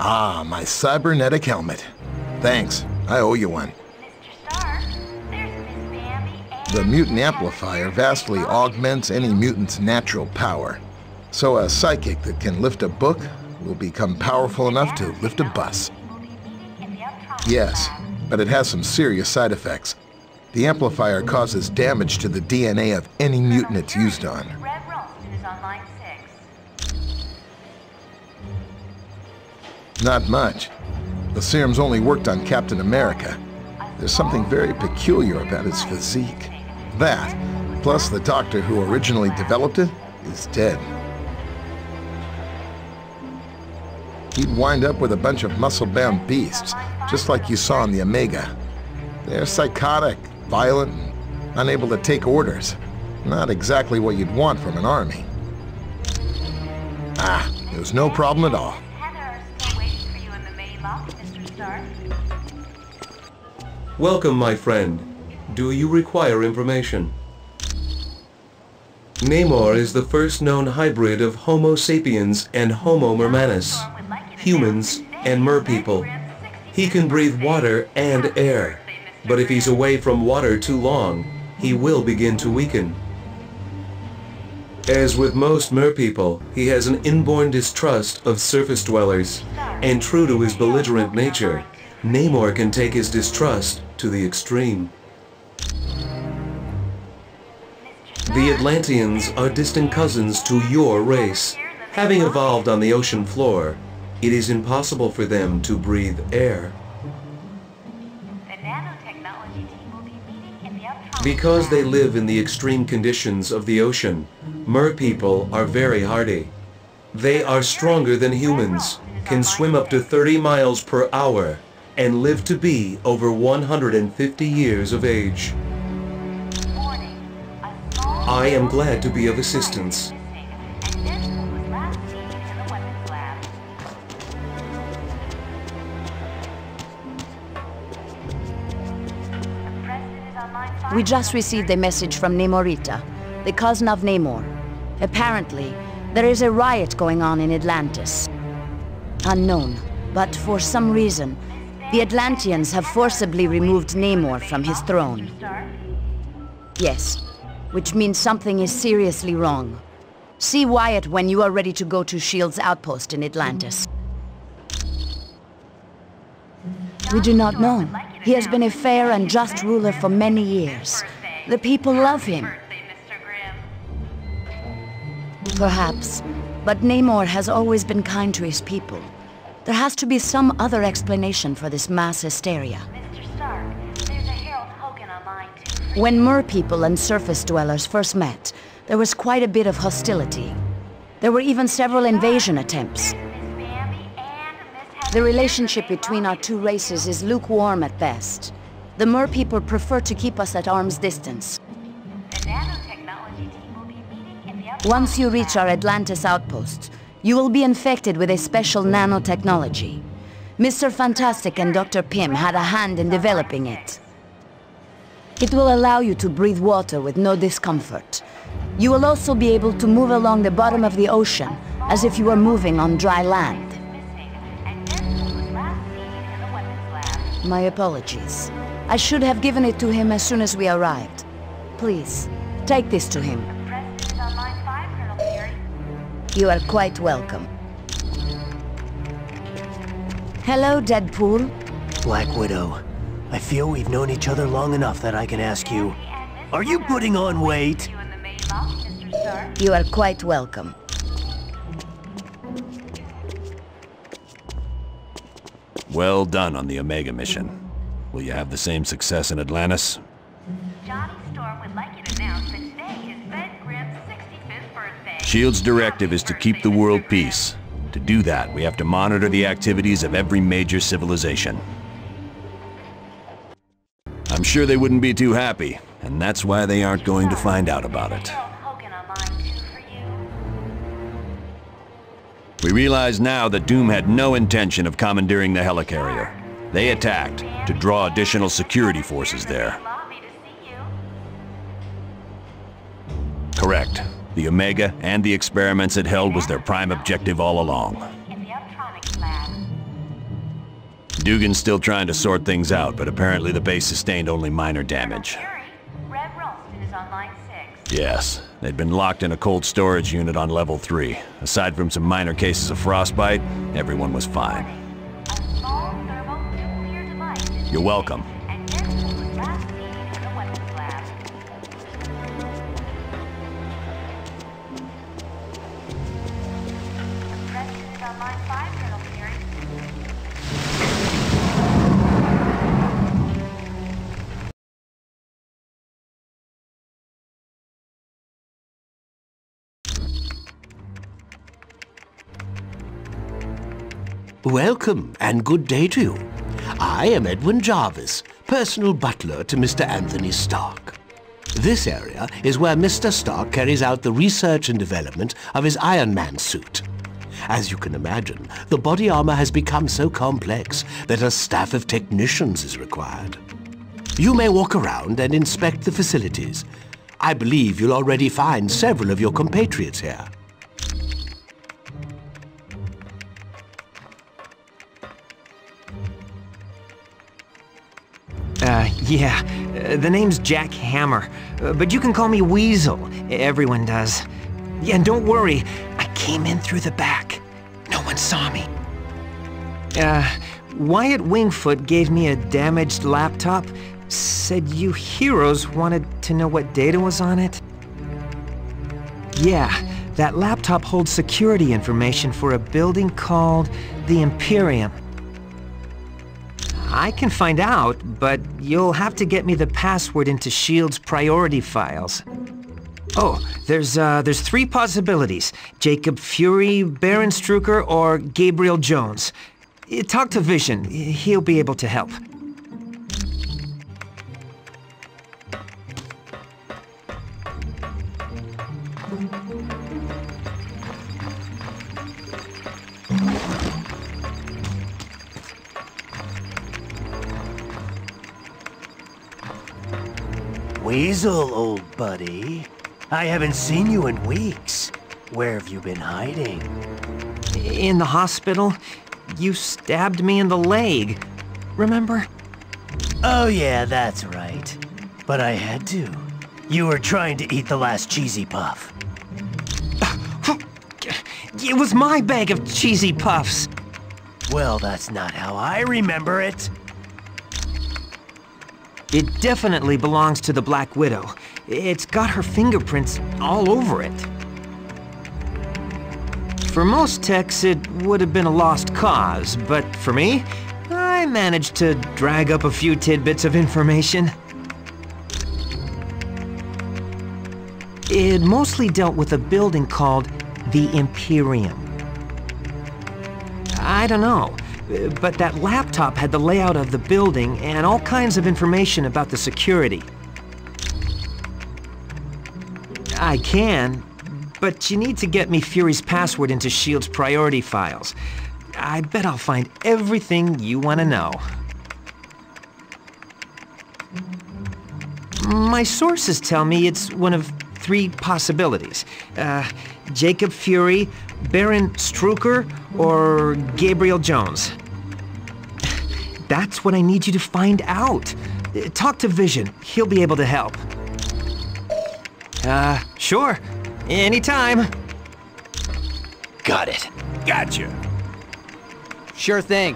Ah, my cybernetic helmet. Thanks, I owe you one. The mutant amplifier vastly augments any mutant's natural power. So a psychic that can lift a book will become powerful enough to lift a bus. Yes, but it has some serious side effects. The amplifier causes damage to the DNA of any mutant it's used on. Not much. The serum's only worked on Captain America. There's something very peculiar about his physique. That, plus the doctor who originally developed it, is dead. He'd wind up with a bunch of muscle-bound beasts, just like you saw in the Omega. They're psychotic, violent, and unable to take orders. Not exactly what you'd want from an army. Ah, it was no problem at all. Welcome, my friend. Do you require information? Namor is the first known hybrid of Homo sapiens and Homo mermanus, humans and merpeople. He can breathe water and air, but if he's away from water too long, he will begin to weaken. As with most merpeople, he has an inborn distrust of surface dwellers, and true to his belligerent nature, Namor can take his distrust to the extreme. The Atlanteans are distant cousins to your race. Having evolved on the ocean floor, it is impossible for them to breathe air. Because they live in the extreme conditions of the ocean, merpeople are very hardy. They are stronger than humans, can swim up to 30 miles per hour, and live to be over 150 years of age. I am glad to be of assistance. We just received a message from Namorita, the cousin of Namor. Apparently, there is a riot going on in Atlantis. Unknown, but for some reason, the Atlanteans have forcibly removed Namor from his throne. Yes, which means something is seriously wrong. See Wyatt when you are ready to go to S.H.I.E.L.D.'s outpost in Atlantis. We do not know. He has been a fair and just ruler for many years. The people love him. Perhaps, but Namor has always been kind to his people. There has to be some other explanation for this mass hysteria. When merpeople and surface dwellers first met, there was quite a bit of hostility. There were even several invasion attempts. The relationship between our two races is lukewarm at best. The merpeople prefer to keep us at arm's distance. Once you reach our Atlantis outpost, you will be infected with a special nanotechnology. Mr. Fantastic and Dr. Pym had a hand in developing it. It will allow you to breathe water with no discomfort. You will also be able to move along the bottom of the ocean as if you were moving on dry land. My apologies. I should have given it to him as soon as we arrived. Please, take this to him. You are quite welcome. Hello, Deadpool. Black Widow, I feel we've known each other long enough that I can ask you, are you putting on weight? You are quite welcome. Well done on the Omega mission. Will you have the same success in Atlantis? Johnny Storm would like you to announce that today is Ben Grimm's 65th birthday. S.H.I.E.L.D.'s directive is to keep the world peace. To do that, we have to monitor the activities of every major civilization. I'm sure they wouldn't be too happy, and that's why they aren't going to find out about it. We realize now that Doom had no intention of commandeering the helicarrier. They attacked to draw additional security forces there. Correct. The Omega and the experiments it held was their prime objective all along. Dugan's still trying to sort things out, but apparently the base sustained only minor damage. Red Ralston is on line 6. Yes, they'd been locked in a cold storage unit on level 3. Aside from some minor cases of frostbite, everyone was fine. A small thermonuclear device is You're welcome. and this was last seen in the weapons lab. Preston is on line 5, Colonel Fury. Welcome, and good day to you. I am Edwin Jarvis, personal butler to Mr. Anthony Stark. This area is where Mr. Stark carries out the research and development of his Iron Man suit. As you can imagine, the body armor has become so complex that a staff of technicians is required. You may walk around and inspect the facilities. I believe you'll already find several of your compatriots here. The name's Jack Hammer, but you can call me Weasel. Everyone does. Yeah, and don't worry, I came in through the back. No one saw me. Wyatt Wingfoot gave me a damaged laptop, said you heroes wanted to know what data was on it. Yeah, that laptop holds security information for a building called the Imperium. I can find out, but you'll have to get me the password into S.H.I.E.L.D.'s priority files. Oh, there's 3 possibilities. Jacob Fury, Baron Strucker, or Gabriel Jones. Talk to Vision. He'll be able to help. Weasel, old buddy. I haven't seen you in weeks. Where have you been hiding? In the hospital, you stabbed me in the leg. Remember? Oh yeah, that's right. But I had to. You were trying to eat the last cheesy puff. It was my bag of cheesy puffs. Well, that's not how I remember it. It definitely belongs to the Black Widow. It's got her fingerprints all over it. For most techs, it would have been a lost cause, but for me, I managed to drag up a few tidbits of information. It mostly dealt with a building called the Imperium. I don't know, but that laptop had the layout of the building and all kinds of information about the security. I can, but you need to get me Fury's password into S.H.I.E.L.D.'s priority files. I bet I'll find everything you want to know. My sources tell me it's one of 3 possibilities. Jacob Fury, Baron Strucker, or Gabriel Jones. That's what I need you to find out. Talk to Vision. He'll be able to help. Sure. Anytime. Got it. Gotcha. Sure thing.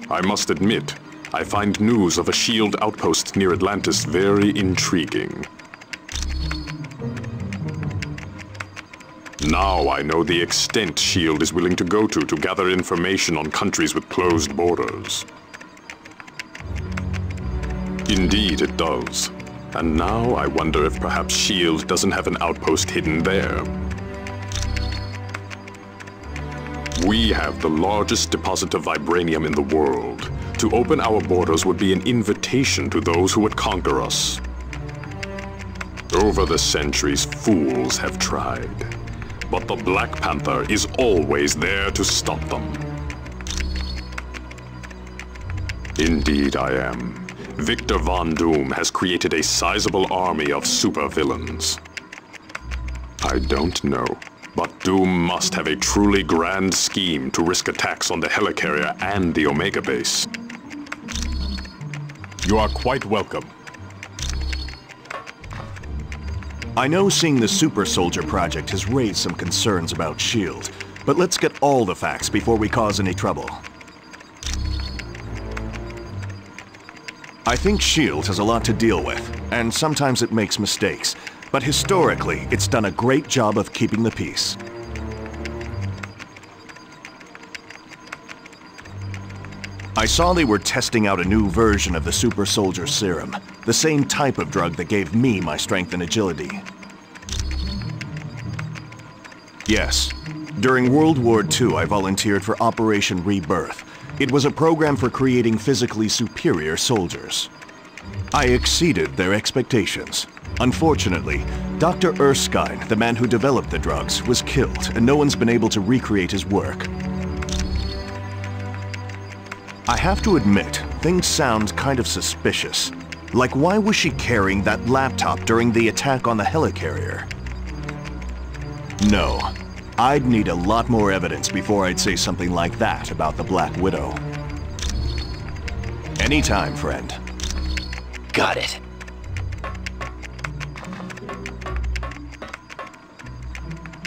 I must admit, I find news of a S.H.I.E.L.D. outpost near Atlantis very intriguing. Now I know the extent S.H.I.E.L.D. is willing to go to gather information on countries with closed borders. Indeed it does. And now I wonder if perhaps S.H.I.E.L.D. doesn't have an outpost hidden there. We have the largest deposit of vibranium in the world. To open our borders would be an invitation to those who would conquer us. Over the centuries, fools have tried. But the Black Panther is always there to stop them. Indeed I am. Victor Von Doom has created a sizable army of supervillains. I don't know, but Doom must have a truly grand scheme to risk attacks on the helicarrier and the Omega base. You are quite welcome. I know seeing the Super Soldier project has raised some concerns about S.H.I.E.L.D., but let's get all the facts before we cause any trouble. I think S.H.I.E.L.D. has a lot to deal with, and sometimes it makes mistakes, but historically, it's done a great job of keeping the peace. I saw they were testing out a new version of the Super Soldier Serum, the same type of drug that gave me my strength and agility. Yes, during World War II, I volunteered for Operation Rebirth. It was a program for creating physically superior soldiers. I exceeded their expectations. Unfortunately, Dr. Erskine, the man who developed the drugs, was killed, and no one's been able to recreate his work. I have to admit, things sound kind of suspicious. Like, why was she carrying that laptop during the attack on the helicarrier? No. I'd need a lot more evidence before I'd say something like that about the Black Widow. Anytime, friend. Got it.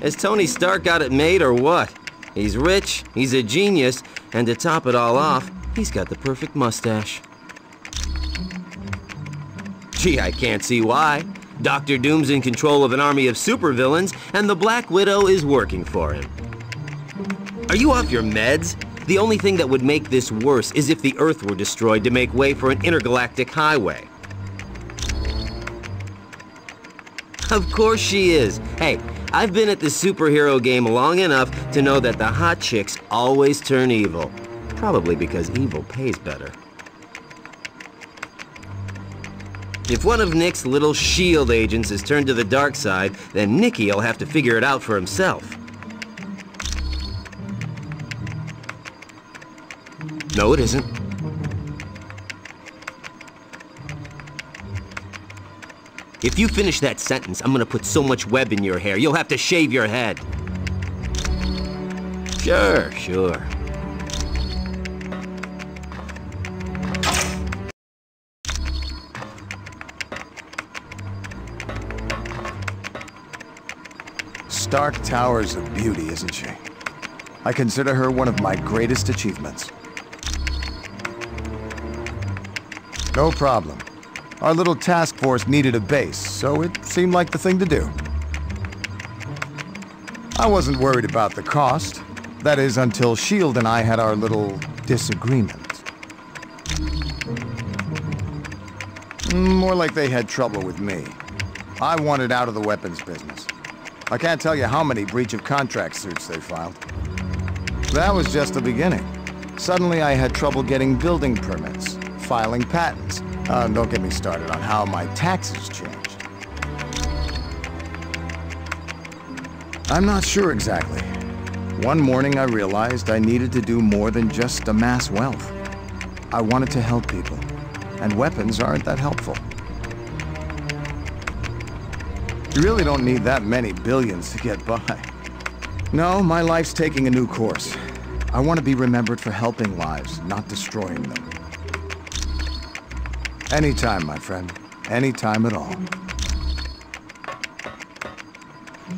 Has Tony Stark got it made or what? He's rich, he's a genius, and to top it all off, he's got the perfect mustache. Gee, I can't see why. Dr. Doom's in control of an army of supervillains, and the Black Widow is working for him. Are you off your meds? The only thing that would make this worse is if the Earth were destroyed to make way for an intergalactic highway. Of course she is. Hey, I've been at the superhero game long enough to know that the hot chicks always turn evil. Probably because evil pays better. If one of Nick's little S.H.I.E.L.D. agents has turned to the dark side, then Nicky'll have to figure it out for himself. No, it isn't. If you finish that sentence, I'm gonna put so much web in your hair, you'll have to shave your head. Sure, sure. Stark towers of beauty, isn't she? I consider her one of my greatest achievements. No problem. Our little task force needed a base, so it seemed like the thing to do. I wasn't worried about the cost. That is, until S.H.I.E.L.D. and I had our little disagreement. More like they had trouble with me. I wanted out of the weapons business. I can't tell you how many breach of contract suits they filed. That was just the beginning. Suddenly I had trouble getting building permits, filing patents. Don't get me started on how my taxes changed. I'm not sure exactly. One morning I realized I needed to do more than just amass wealth. I wanted to help people, and weapons aren't that helpful. You really don't need that many billions to get by. No, my life's taking a new course. I want to be remembered for helping lives, not destroying them. Anytime, my friend. Anytime at all.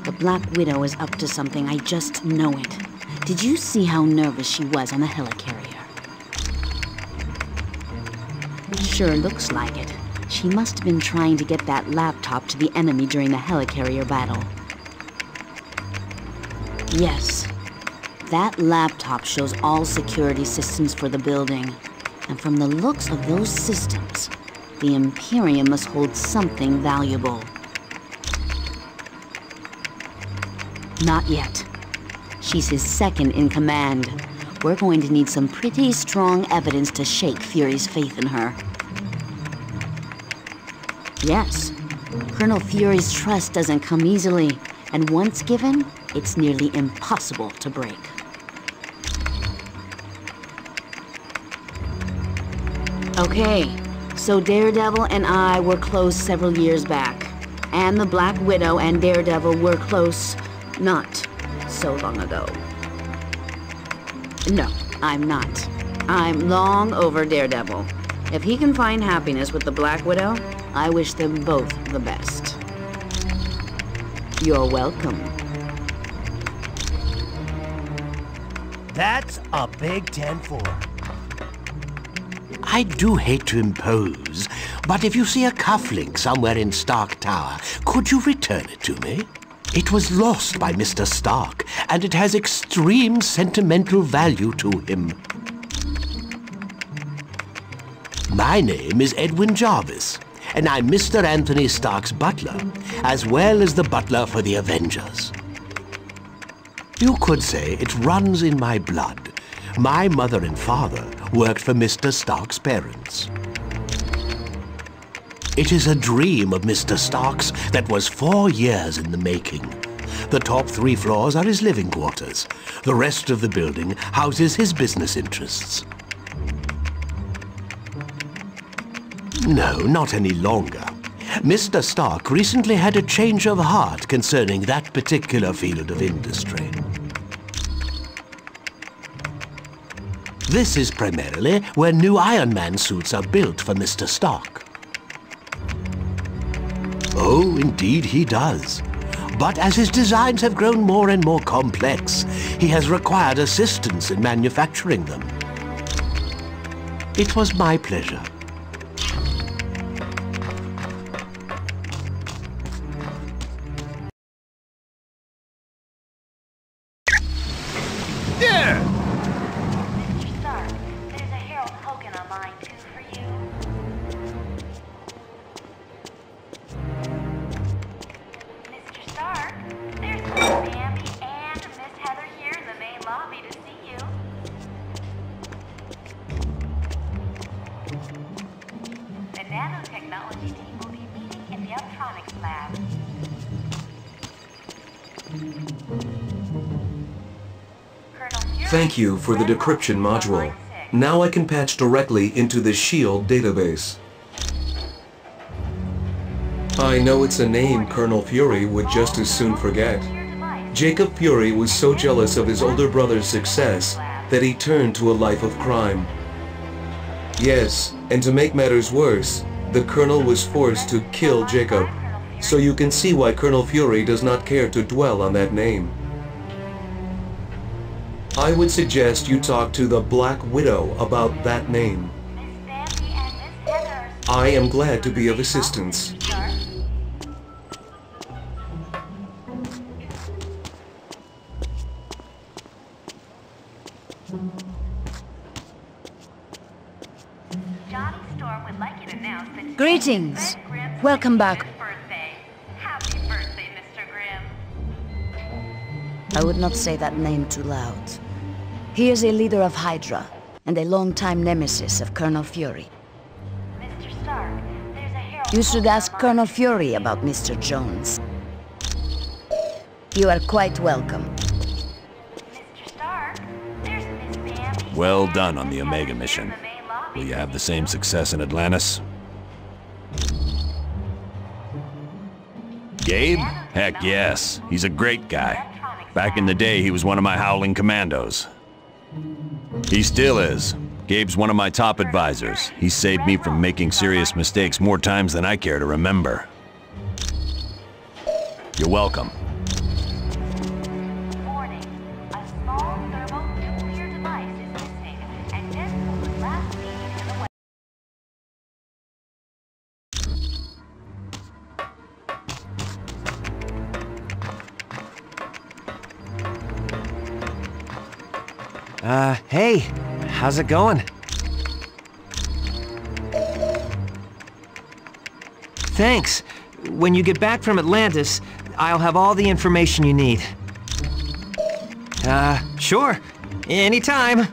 The Black Widow is up to something, I just know it. Did you see how nervous she was on the helicarrier? Sure looks like it. She must have been trying to get that laptop to the enemy during the helicarrier battle. Yes. That laptop shows all security systems for the building. And from the looks of those systems, the Imperium must hold something valuable. Not yet. She's his second in command. We're going to need some pretty strong evidence to shake Fury's faith in her. Yes, Colonel Fury's trust doesn't come easily, and once given, it's nearly impossible to break. Okay, So Daredevil and I were close several years back. And the Black Widow and Daredevil were close not so long ago. No, I'm not. I'm long over Daredevil. If he can find happiness with the Black Widow, I wish them both the best. You're welcome. That's a big 10-4. I do hate to impose, but if you see a cufflink somewhere in Stark Tower, could you return it to me? It was lost by Mr. Stark, and it has extreme sentimental value to him. My name is Edwin Jarvis, and I'm Mr. Anthony Stark's butler, as well as the butler for the Avengers. You could say it runs in my blood. My mother and father worked for Mr. Stark's parents. It is a dream of Mr. Stark's that was 4 years in the making. The top 3 floors are his living quarters. The rest of the building houses his business interests. No, not any longer. Mr. Stark recently had a change of heart concerning that particular field of industry. This is primarily where new Iron Man suits are built for Mr. Stark. Oh, indeed he does. But as his designs have grown more and more complex, he has required assistance in manufacturing them. It was my pleasure. The nano-technology team will be meeting in the electronics lab. Thank you for the decryption module. Now I can patch directly into the SHIELD database. I know it's a name Colonel Fury would just as soon forget. Jacob Fury was so jealous of his older brother's success that he turned to a life of crime. Yes, and to make matters worse, the Colonel was forced to kill Jacob. So you can see why Colonel Fury does not care to dwell on that name. I would suggest you talk to the Black Widow about that name. I am glad to be of assistance. Greetings. Welcome back. Happy birthday, Mr. Grimm. I would not say that name too loud. He is a leader of Hydra, and a longtime nemesis of Colonel Fury. Mr. Stark, there's a herald. You should ask Colonel Fury about Mr. Jones. You are quite welcome. Mr. Stark, there's Miss Bambi. Well done on the Omega mission. Will you have the same success in Atlantis? Gabe? Heck yes. He's a great guy. Back in the day, he was one of my Howling Commandos. He still is. Gabe's one of my top advisors. He saved me from making serious mistakes more times than I care to remember. You're welcome. Warning. A small thermonuclear device is missing, and this was last seen in the west. Hey, how's it going? Thanks. When you get back from Atlantis, I'll have all the information you need. Sure. Anytime.